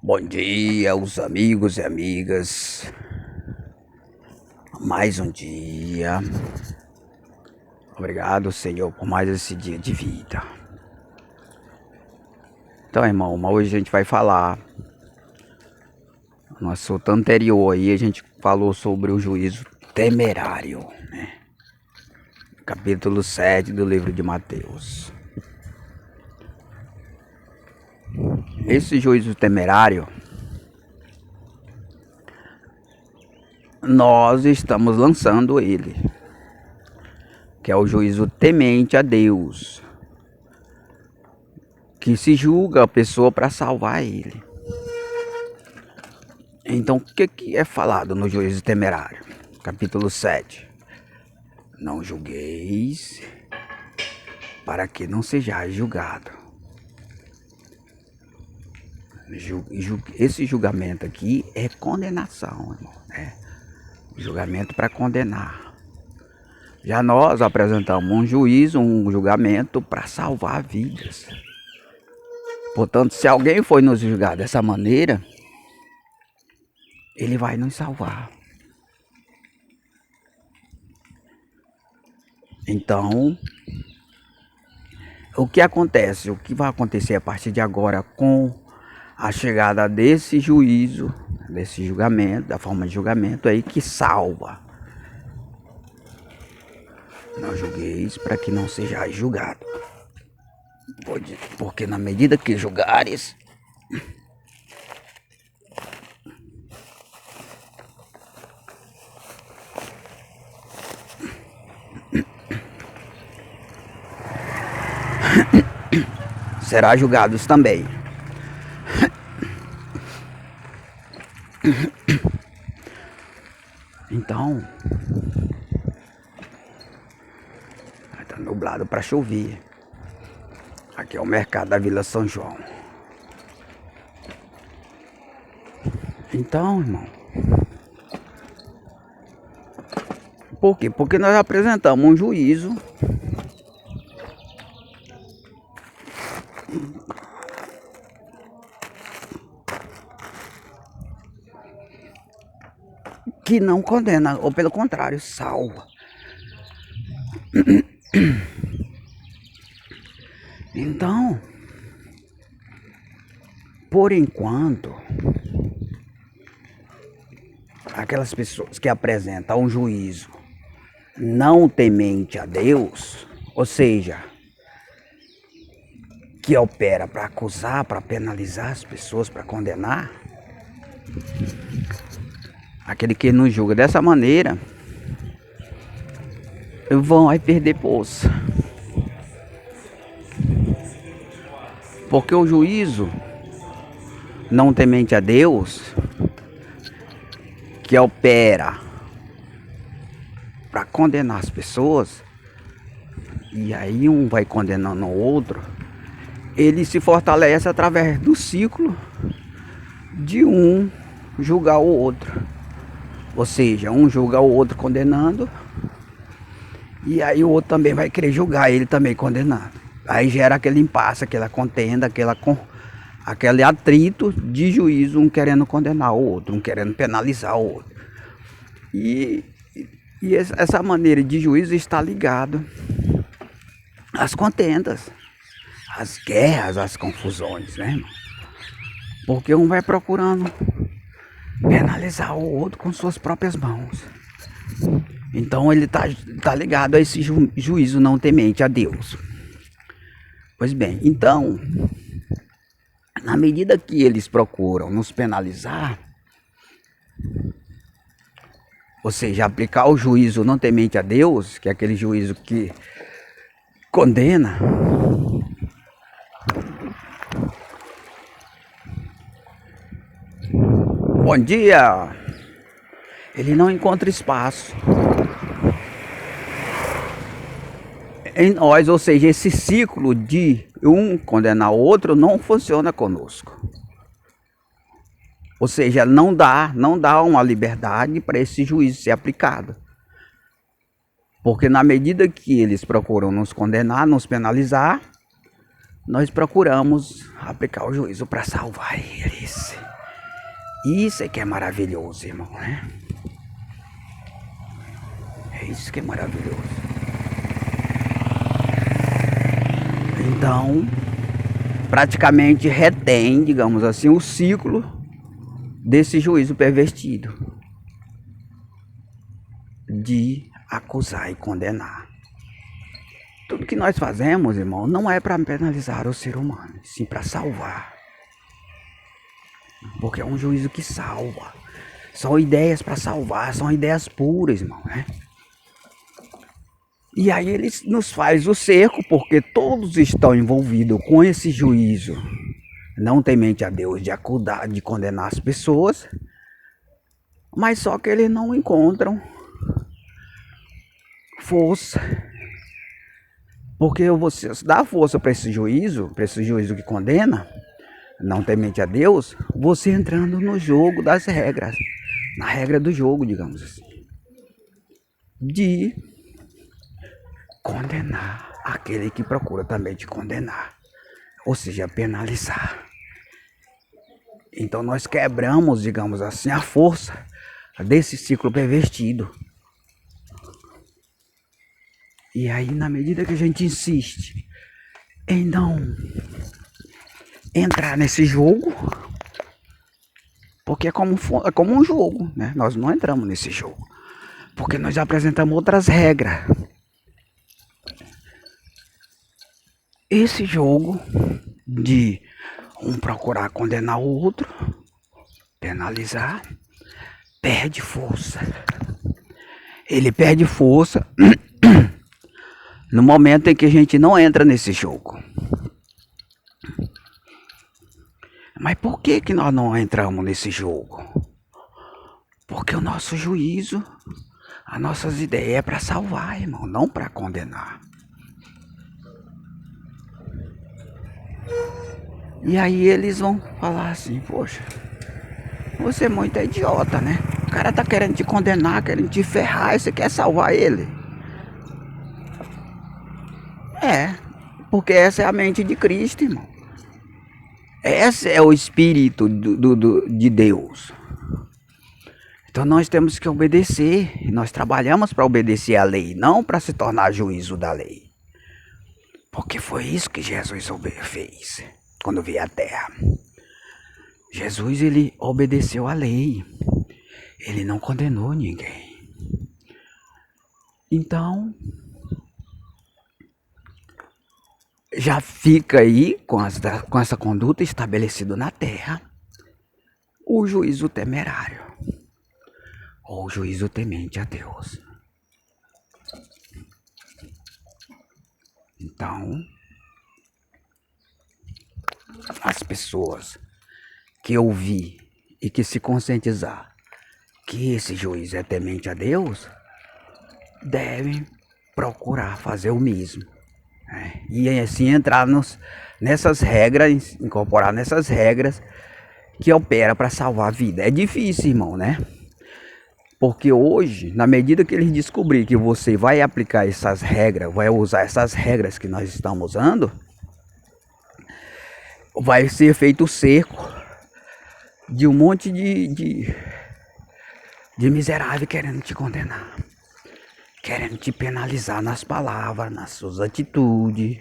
Bom dia, os amigos e amigas. Mais um dia. Obrigado, Senhor, por mais esse dia de vida. Então, irmão, hoje a gente vai falar. No assunto anterior aí, a gente falou sobre o juízo temerário, né? Capítulo 7 do livro de Mateus. Esse juízo temerário, nós estamos lançando ele, que é o juízo temente a Deus, que se julga a pessoa para salvar ele. Então, o que é falado no juízo temerário? Capítulo 7. Não julgueis, para que não sejais julgado. Esse julgamento aqui é condenação, irmão, né? Julgamento para condenar. Já nós apresentamos um juízo, um julgamento para salvar vidas. Portanto, se alguém foi nos julgar dessa maneira, ele vai nos salvar. Então, o que acontece? O que vai acontecer a partir de agora com a chegada desse juízo, desse julgamento, da forma de julgamento aí que salva? Não julgueis para que não sejais julgado. Porque na medida que julgares, será julgados também. Então, está nublado para chover. Aqui é o mercado da Vila São João. Então, irmão, por quê? Porque nós apresentamos um juízo que não condena, ou pelo contrário, salva. Então, por enquanto, aquelas pessoas que apresentam um juízo não temente a Deus, ou seja, que opera para acusar, para penalizar as pessoas, para condenar, aquele que nos julga dessa maneira, vai perder força. Porque o juízo não temente a Deus, que opera para condenar as pessoas, e aí um vai condenando o outro, ele se fortalece através do ciclo de um julgar o outro. Ou seja, um julga o outro condenando, e aí o outro também vai querer julgar ele também condenando. Aí gera aquele impasse, aquela contenda, aquele atrito de juízo, um querendo condenar o outro, um querendo penalizar o outro. E essa maneira de juízo está ligado às contendas, às guerras, às confusões, né, irmão? Porque um vai procurando penalizar o outro com suas próprias mãos. Então ele tá ligado a esse juízo não temente a Deus. Pois bem, então, na medida que eles procuram nos penalizar, ou seja, aplicar o juízo não temente a Deus, que é aquele juízo que condena, bom dia, ele não encontra espaço em nós, ou seja, esse ciclo de um condenar o outro não funciona conosco. Ou seja, não dá uma liberdade para esse juízo ser aplicado. Porque na medida que eles procuram nos condenar, nos penalizar, nós procuramos aplicar o juízo para salvar eles. Isso é que é maravilhoso, irmão, né? É isso que é maravilhoso. Então, praticamente retém, digamos assim, o ciclo desse juízo pervertido de acusar e condenar. Tudo que nós fazemos, irmão, não é para penalizar o ser humano, sim para salvar. Porque é um juízo que salva. São ideias para salvar, são ideias puras, irmão, né? E aí ele nos faz o cerco, porque todos estão envolvidos com esse juízo não temente a Deus de acusar, de condenar as pessoas, mas só que eles não encontram força. Porque você dá força para esse juízo que condena, não temente a Deus, você entrando no jogo das regras, na regra do jogo, digamos assim, de condenar aquele que procura também te condenar, ou seja, penalizar. Então nós quebramos, digamos assim, a força desse ciclo pervertido. E aí, na medida que a gente insiste em não entrar nesse jogo, porque é como um jogo, né? Nós não entramos nesse jogo, porque nós apresentamos outras regras. Esse jogo de um procurar condenar o outro, penalizar, perde força. Ele perde força no momento em que a gente não entra nesse jogo. Mas por que nós não entramos nesse jogo? Porque o nosso juízo, as nossas ideias é para salvar, irmão, não para condenar. E aí eles vão falar assim, poxa, você é muito idiota, né? O cara tá querendo te condenar, querendo te ferrar, e você quer salvar ele. Porque essa é a mente de Cristo, irmão. Esse é o Espírito de Deus. Então nós temos que obedecer. Nós trabalhamos para obedecer a lei, não para se tornar juízo da lei. Porque foi isso que Jesus fez quando veio à terra. Jesus, ele obedeceu a lei. Ele não condenou ninguém. Então, já fica aí com essa conduta estabelecida na terra o juízo temerário ou o juízo temente a Deus. Então, as pessoas que ouvir e que se conscientizar que esse juízo é temente a Deus devem procurar fazer o mesmo. E assim entrar nessas regras, incorporar nessas regras que opera para salvar a vida. É difícil, irmão, né? Porque hoje, na medida que eles descobrirem que você vai aplicar essas regras, vai usar essas regras que nós estamos usando, vai ser feito o cerco de um monte de miserável querendo te condenar, querendo te penalizar nas palavras, nas suas atitudes.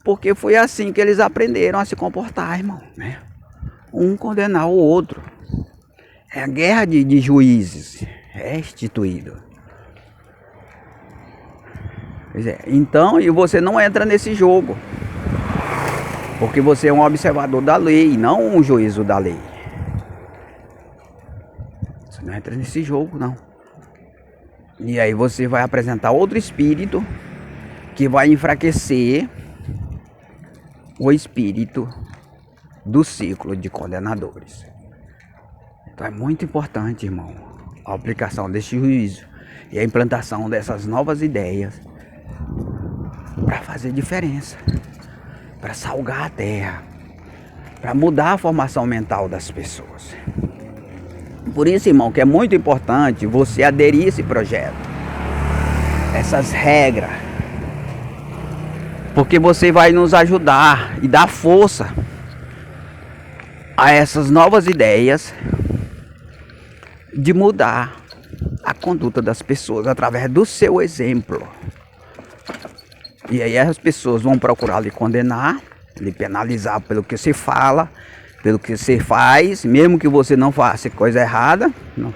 Porque foi assim que eles aprenderam a se comportar, irmão, né? Um condenar o outro. É a guerra de juízes. É instituído. Pois é. Então, e você não entra nesse jogo. Porque você é um observador da lei, não um juízo da lei. Você não entra nesse jogo, não. E aí você vai apresentar outro espírito que vai enfraquecer o espírito do ciclo de condenadores. Então é muito importante, irmão, a aplicação desse juízo e a implantação dessas novas ideias para fazer diferença, para salgar a terra, para mudar a formação mental das pessoas. Por isso, irmão, que é muito importante você aderir a esse projeto, essas regras, porque você vai nos ajudar e dar força a essas novas ideias de mudar a conduta das pessoas através do seu exemplo. E aí as pessoas vão procurar lhe condenar, lhe penalizar pelo que você fala, pelo que você faz, mesmo que você não faça coisa errada, não,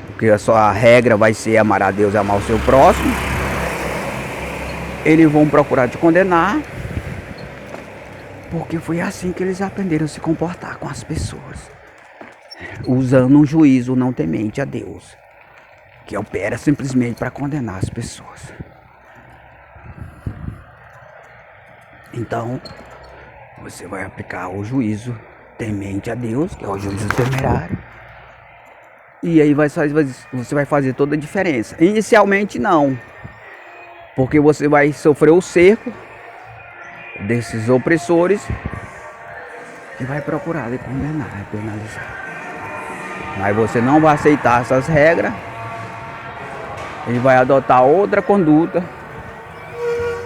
porque a sua regra vai ser amar a Deus e amar o seu próximo. Eles vão procurar te condenar, porque foi assim que eles aprenderam a se comportar com as pessoas, usando um juízo não temente a Deus, que opera simplesmente para condenar as pessoas. Então, você vai aplicar o juízo temente a Deus, que é o juízo temerário. E aí você vai fazer toda a diferença. Inicialmente não, porque você vai sofrer o cerco desses opressores que vai procurar lhe condenar, penalizar. Mas você não vai aceitar essas regras. Ele vai adotar outra conduta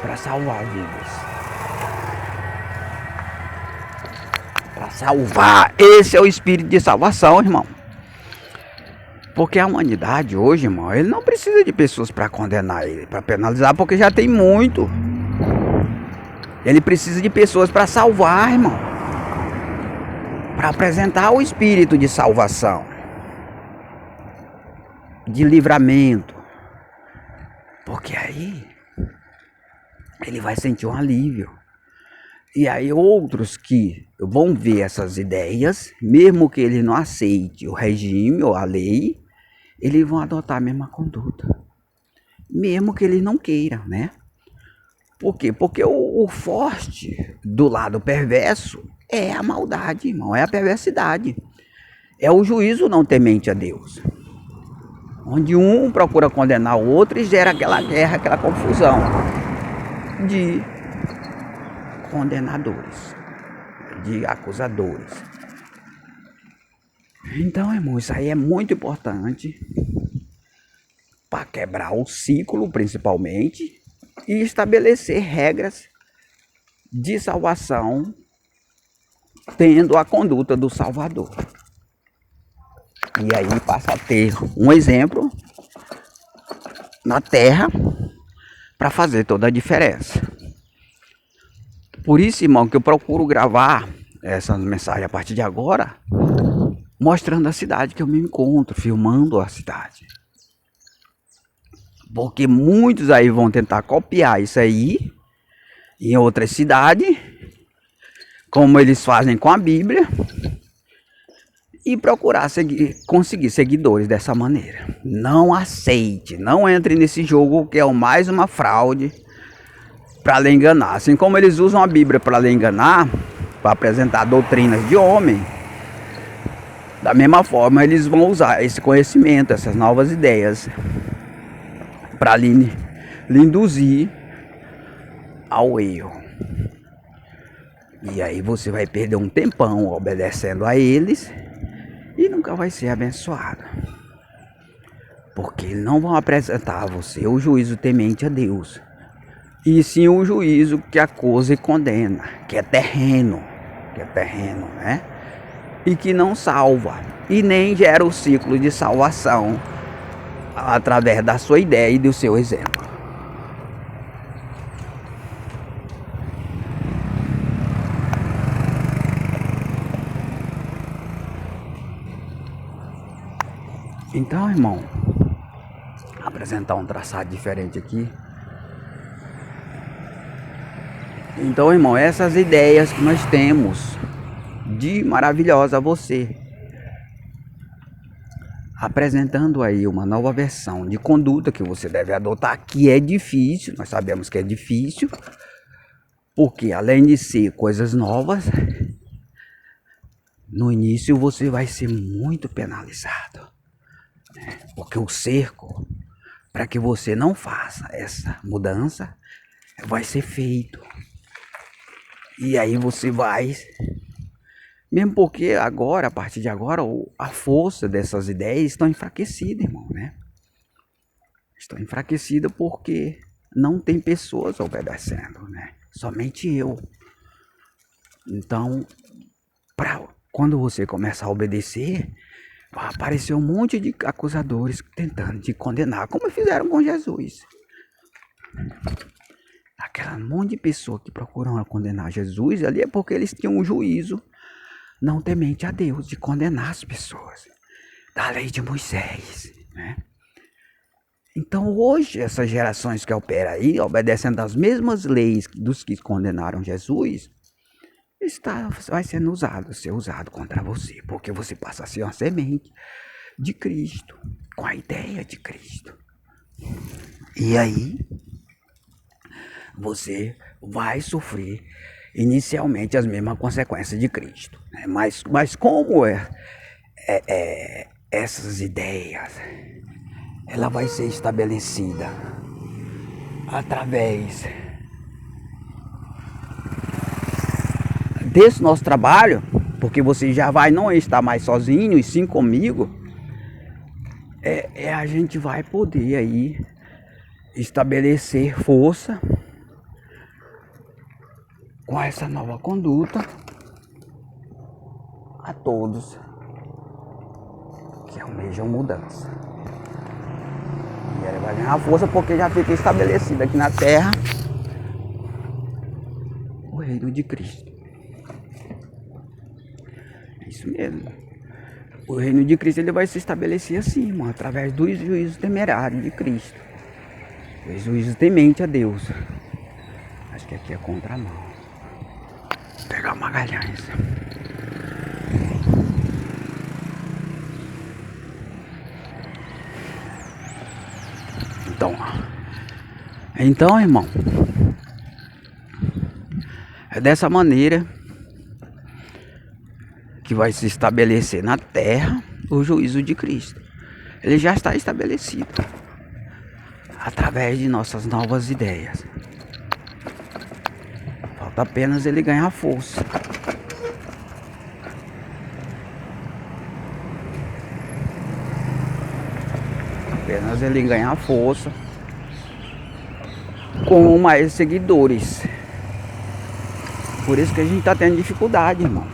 para salvar vidas. Para salvar. Esse é o espírito de salvação, irmão. Porque a humanidade hoje, irmão, ele não precisa de pessoas para condenar ele, para penalizar, porque já tem muito. Ele precisa de pessoas para salvar, irmão. Para apresentar o espírito de salvação, de livramento. Porque aí ele vai sentir um alívio. E aí outros que vão ver essas ideias, mesmo que ele não aceite o regime ou a lei, eles vão adotar a mesma conduta. Mesmo que ele não queira, né? Por quê? Porque o forte do lado perverso é a maldade, irmão, é a perversidade. É o juízo não temente a Deus. Onde um procura condenar o outro e gera aquela guerra, aquela confusão de condenadores, de acusadores. Então, irmão, isso aí é muito importante para quebrar o ciclo, principalmente, e estabelecer regras de salvação, tendo a conduta do Salvador. E aí passa a ter um exemplo na terra para fazer toda a diferença. Por isso, irmão, que eu procuro gravar essas mensagens a partir de agora, mostrando a cidade que eu me encontro, filmando a cidade. Porque muitos aí vão tentar copiar isso aí em outras cidades, como eles fazem com a Bíblia, e procurar conseguir seguidores dessa maneira. Não aceite, não entre nesse jogo que é mais uma fraude para lhe enganar. Assim como eles usam a Bíblia para lhe enganar, para apresentar doutrinas de homem, da mesma forma eles vão usar esse conhecimento, essas novas ideias, para lhe induzir ao erro. E aí você vai perder um tempão obedecendo a eles e nunca vai ser abençoado. Porque eles não vão apresentar a você o juízo temente a Deus, e sim o juízo que acusa e condena, que é terreno, né? E que não salva, e nem gera o ciclo de salvação através da sua ideia e do seu exemplo. Então, irmão, apresentar um traçado diferente aqui. Então, irmão, essas ideias que nós temos de maravilhosa a você, apresentando aí uma nova versão de conduta que você deve adotar, que é difícil, nós sabemos que é difícil, porque além de ser coisas novas, no início você vai ser muito penalizado, né? Porque o cerco, para que você não faça essa mudança, vai ser feito. E aí você vai, mesmo porque agora, a partir de agora, a força dessas ideias estão enfraquecidas, irmão, né? Estão enfraquecidas porque não tem pessoas obedecendo, né? Somente eu. Então, quando você começar a obedecer, Apareceu um monte de acusadores tentando te condenar, como fizeram com Jesus. Aquela monte de pessoa que procuram condenar Jesus ali é porque eles tinham um juízo não temente a Deus de condenar as pessoas da lei de Moisés, né? Então hoje essas gerações que operam aí, obedecendo às mesmas leis dos que condenaram Jesus, vai sendo ser usado contra você, porque você passa a ser uma semente de Cristo, com a ideia de Cristo. E aí você vai sofrer inicialmente as mesmas consequências de Cristo, né? Mas como essas ideias, ela vai ser estabelecida através desse nosso trabalho, porque você já vai não estar mais sozinho e sim comigo, a gente vai poder aí estabelecer força com essa nova conduta a todos que almejam mudança. E ele vai ganhar força porque já fica estabelecido aqui na terra o reino de Cristo. É isso mesmo. O reino de Cristo ele vai se estabelecer assim, irmão, através do juízo temerário de Cristo. O juízo temente a Deus. Acho que aqui é contramão. Vou pegar o Magalhães. Então, irmão, é dessa maneira que vai se estabelecer na terra o juízo de Cristo. Ele já está estabelecido através de nossas novas ideias. Falta apenas ele ganhar força. Apenas ele ganhar força com mais seguidores. Por isso que a gente está tendo dificuldade, irmão,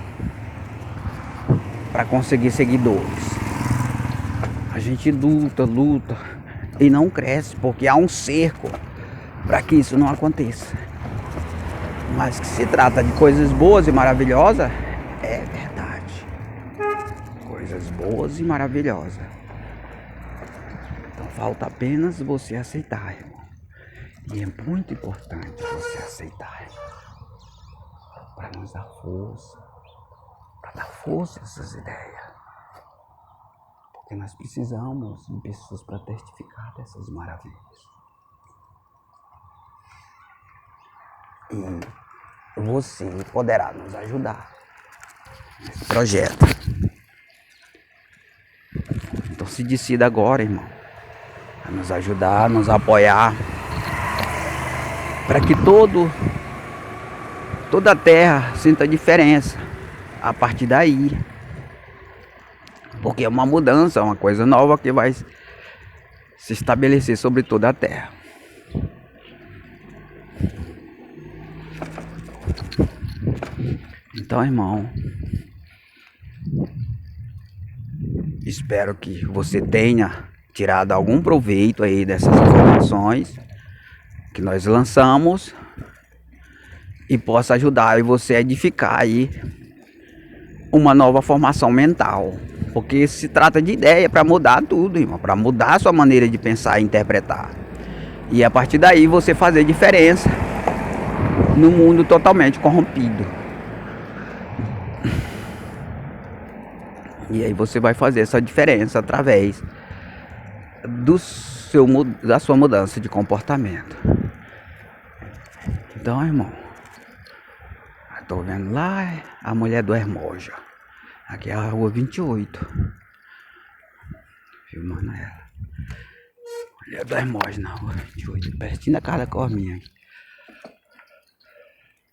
para conseguir seguidores. A gente luta e não cresce porque há um cerco para que isso não aconteça. Mas que se trata de coisas boas e maravilhosas, é verdade. Coisas boas e maravilhosas. Então falta apenas você aceitar, irmão. E é muito importante você aceitar, para nos dar força, para dar força a essas ideias. Porque nós precisamos de pessoas para testificar dessas maravilhas. E você poderá nos ajudar nesse projeto. Então se decida agora, irmão, a nos ajudar, nos apoiar, para que toda a terra sinta a diferença a partir daí. Porque é uma mudança, uma coisa nova que vai se estabelecer sobre toda a terra. Então, irmão, espero que você tenha tirado algum proveito aí dessas informações que nós lançamos e possa ajudar você a edificar aí uma nova formação mental. Porque se trata de ideia para mudar tudo, irmão, para mudar a sua maneira de pensar e interpretar. E a partir daí você fazer diferença no mundo totalmente corrompido. E aí você vai fazer essa diferença através da sua mudança de comportamento. Então, irmão, eu tô vendo lá a mulher do Hermoja. Aqui é a rua 28. Filmando ela. Mulher do Hermoja na rua 28. Pertinho da casa da Corminha.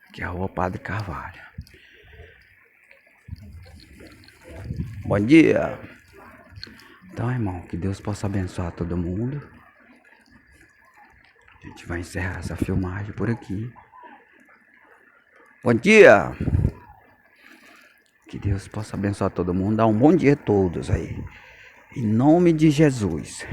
Aqui é a rua Padre Carvalho. Bom dia. Então, irmão, que Deus possa abençoar todo mundo. A gente vai encerrar essa filmagem por aqui. Bom dia. Que Deus possa abençoar todo mundo. Dar um bom dia a todos aí. Em nome de Jesus.